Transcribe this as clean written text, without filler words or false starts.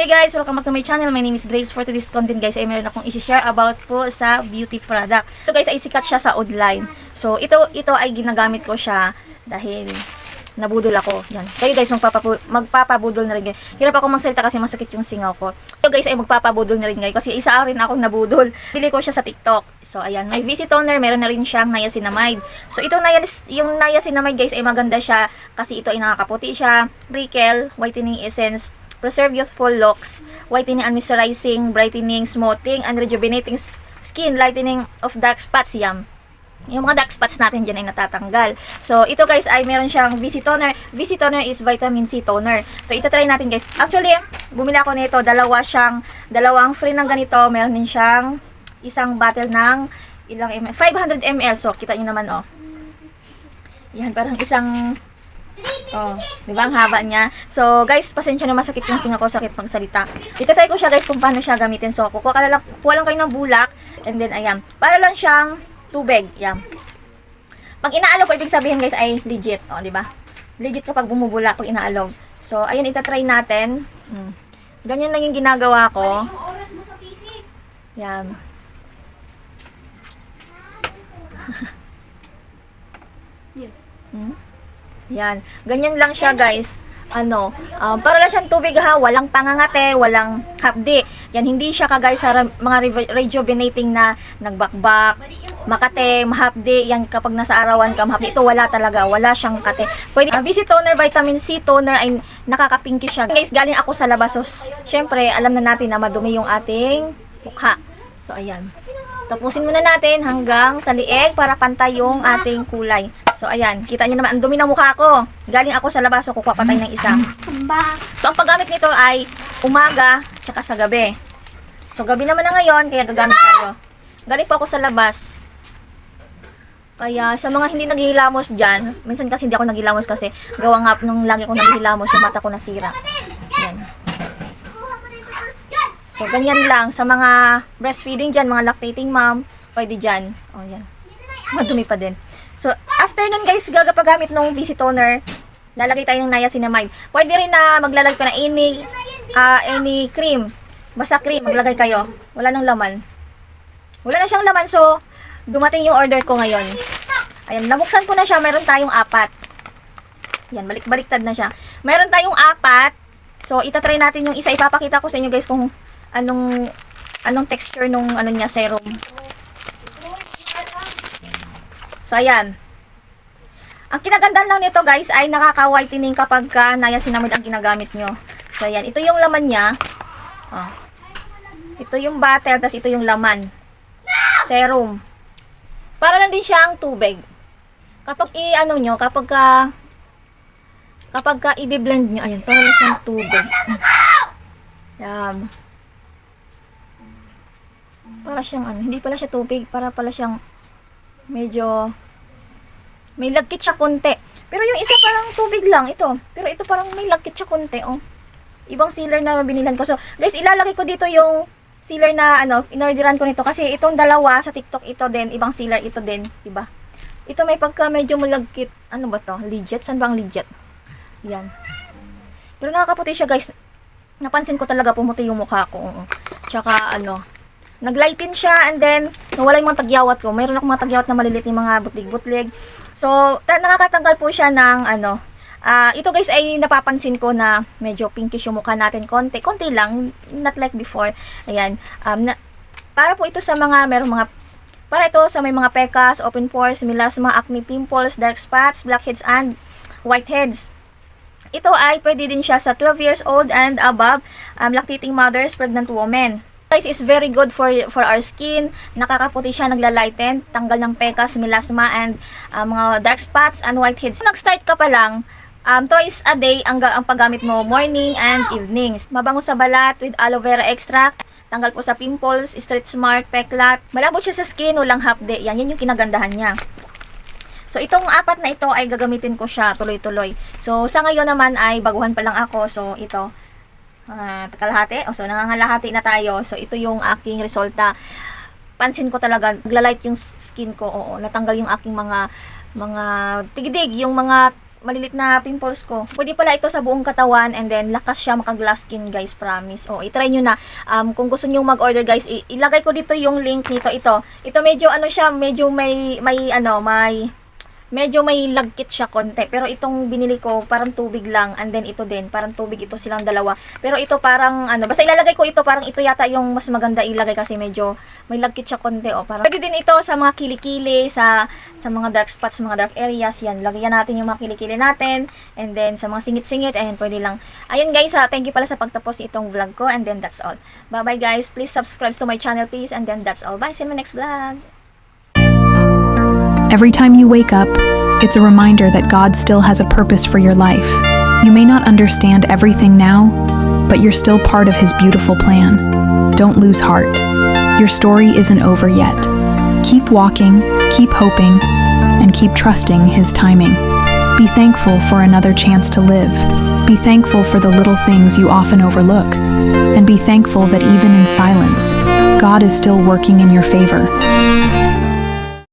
Hey guys, welcome back to my channel. My name is Grace. For today's content guys, ay meron akong i-share about po sa beauty product. Ito guys ay sikat siya sa online. So ito ay ginagamit ko siya dahil nabudol ako. Yan. Kayo guys magpapabudol na rin kayo. Hirap ako magsalita kasi masakit yung singaw ko. Ito guys ay magpapabudol na rin kayo kasi isa rin akong nabudol. Bili ko siya sa TikTok. So ayan, may VC toner, meron na rin siyang niacinamide. So ito yung niacinamide guys ay maganda siya kasi ito ay nakakaputi siya, wrinkle, whitening essence, preserve youthful looks, whitening and moisturizing, brightening, smoothing, and rejuvenating skin, lightening of dark spots. Yung mga dark spots natin dyan ay natatanggal. So, ito guys ay meron siyang VC toner. VC toner is vitamin C toner. So, ito try natin guys. Actually, bumili ako nito. Dalawang free ng ganito. Meron din siyang isang bottle ng ilang ml. 500 ml. So, kita nyo naman oh. Yan, parang isang... Oh, di ba ang haba niya? So, guys, pasensya na masakit yung singa ko, sakit magsalita. Itatry ko siya, guys, kung paano siya gamitin. So, kukuha lang kayo ng bulak, and then, ayan. Para lang siyang tubig, ayan. Pag inaalog ko, ibig sabihin, guys, ay legit. Oh, di ba? Legit kapag bumubulak, pag inaalog. So, ayan, itatry natin. Ganyan lang yung ginagawa ko. Ayan. Yan. Ganyan lang siya, guys. Para lang siyang tubig ha, walang pangangate, walang hapdi. Yan, hindi siya kagaya sa mga rejuvenating na nagbakbak, makate, mahapdi. Yan, kapag nasa arawan ka, mahapdi. Ito, wala talaga. Wala siyang kate. Pwede, VC toner, vitamin C toner, ay nakakapinky siya. Guys, galing ako sa labas. So, syempre, alam na natin na madumi yung ating mukha. So, ayan. Tapusin muna natin hanggang sa lieg para pantay yung ating kulay. So, ayan. Kita nyo naman, ang dumi ng mukha ko. Galing ako sa labas, so kukuha pa tayo ng isa. So, ang paggamit nito ay umaga, tsaka sa gabi. So, gabi naman na ngayon, kaya gagamit tayo. Galing po ako sa labas. Kaya, sa mga hindi naghihilamos dyan, minsan kasi hindi ako naghihilamos kasi gawa nga nung lagi ako naghihilamos, yung mata ko nasira. Ayan. So, ganyan lang. Sa mga breastfeeding dyan, mga lactating mom, pwede dyan. O, yan. Madumi pa din. So, after nun guys, gagapagamit ng VC toner, lalagay tayo ng niacinamide. Pwede rin na maglalagay ko na any cream. Basta cream, maglagay kayo. Wala nang laman. Wala na siyang laman, so, dumating yung order ko ngayon. Ayan, nabuksan ko na siya. Meron tayong 4. Yan, balik-baliktad na siya. Meron tayong 4. So, itatry natin yung isa. Ipapakita ko sa inyo guys kung anong texture nung niya, serum. So, ayan. Ang kinagandaan lang nito, guys, ay nakaka-whitening kapag niacinamide ang ginagamit nyo. So, ayan. Ito yung laman niya. Oh. Ito yung bottle, tas ito yung laman. Serum. Para lang din siyang tubig. Kapag kapag i-blend nyo, ayan, para lang siyang tubig. Ayan. Para siyang hindi pala siya tubig, para pala siyang medyo may lagkit siya konti. Pero yung isa parang tubig lang ito. Pero ito parang may lagkit siya konti, oh. Ibang sealer na binilan ko. So, guys, ilalagay ko dito yung sealer na inorderan ko nito kasi itong dalawa sa TikTok ito din, ibang sealer ito din, diba? Ito may pagka medyo malagkit. Ano ba to? Legit? Saan ba ang legit? Yan. Pero nakakaputi siya, guys. Napansin ko talaga pumuti yung mukha ko. Tsaka naglighten siya, and then nawala yung mga tagyawat ko. Mayroon akong mga tagyawat na maliliit yung mga butlig-butlig. So, nakakatanggal po siya ng ito guys ay napapansin ko na medyo pinkish yung mukha natin. Konti lang, not like before. Ayan. Para po ito sa para ito sa may mga pekas, open pores, melasma, acne, pimples, dark spots, blackheads, and whiteheads. Ito ay pwede din siya sa 12 years old and above, lactating mothers, pregnant women. Guys, is very good for our skin. Nakakaputi siya, naglalighten, tanggal ng pekas, melasma, and mga dark spots and whiteheads. Nag-start ka pa lang, twice a day ang paggamit mo, morning and evenings. Mabango sa balat with aloe vera extract. Tanggal po sa pimples, stretch mark, peklat. Malambot siya sa skin, walang hapde. Yan yung kinagandahan niya. So, itong 4 na ito ay gagamitin ko siya tuloy-tuloy. So, sa ngayon naman ay baguhan pa lang ako. So, ito. Kalahati. So, nangangalahati na tayo. So, ito yung aking resulta. Pansin ko talaga, naglalight yung skin ko. Oo, natanggal yung aking mga tigidig, yung mga malilit na pimples ko. Pwede pala ito sa buong katawan, and then lakas siya maka-glass skin guys, promise. O, i-try nyo na. Kung gusto nyo mag-order guys, ilagay ko dito yung link nito. Ito medyo ano siya, medyo medyo may lagkit siya konti. Pero itong binili ko, parang tubig lang. And then ito din, parang tubig ito silang dalawa. Pero ito parang, basta ilalagay ko ito, parang ito yata yung mas maganda ilagay kasi medyo may lagkit siya konti. O, parang, pwede din ito sa mga kilikili, sa mga dark spots, sa mga dark areas. Yan, lagyan natin yung mga kilikili natin. And then, sa mga singit-singit, ayan, pwede lang. Ayun guys, thank you pala sa pagtapos itong vlog ko. And then, that's all. Bye-bye guys. Please subscribe to my channel, please. And then, that's all. Bye. See you in my next vlog. Every time you wake up, it's a reminder that God still has a purpose for your life. You may not understand everything now, but you're still part of His beautiful plan. Don't lose heart. Your story isn't over yet. Keep walking, keep hoping, and keep trusting His timing. Be thankful for another chance to live. Be thankful for the little things you often overlook. And be thankful that even in silence, God is still working in your favor.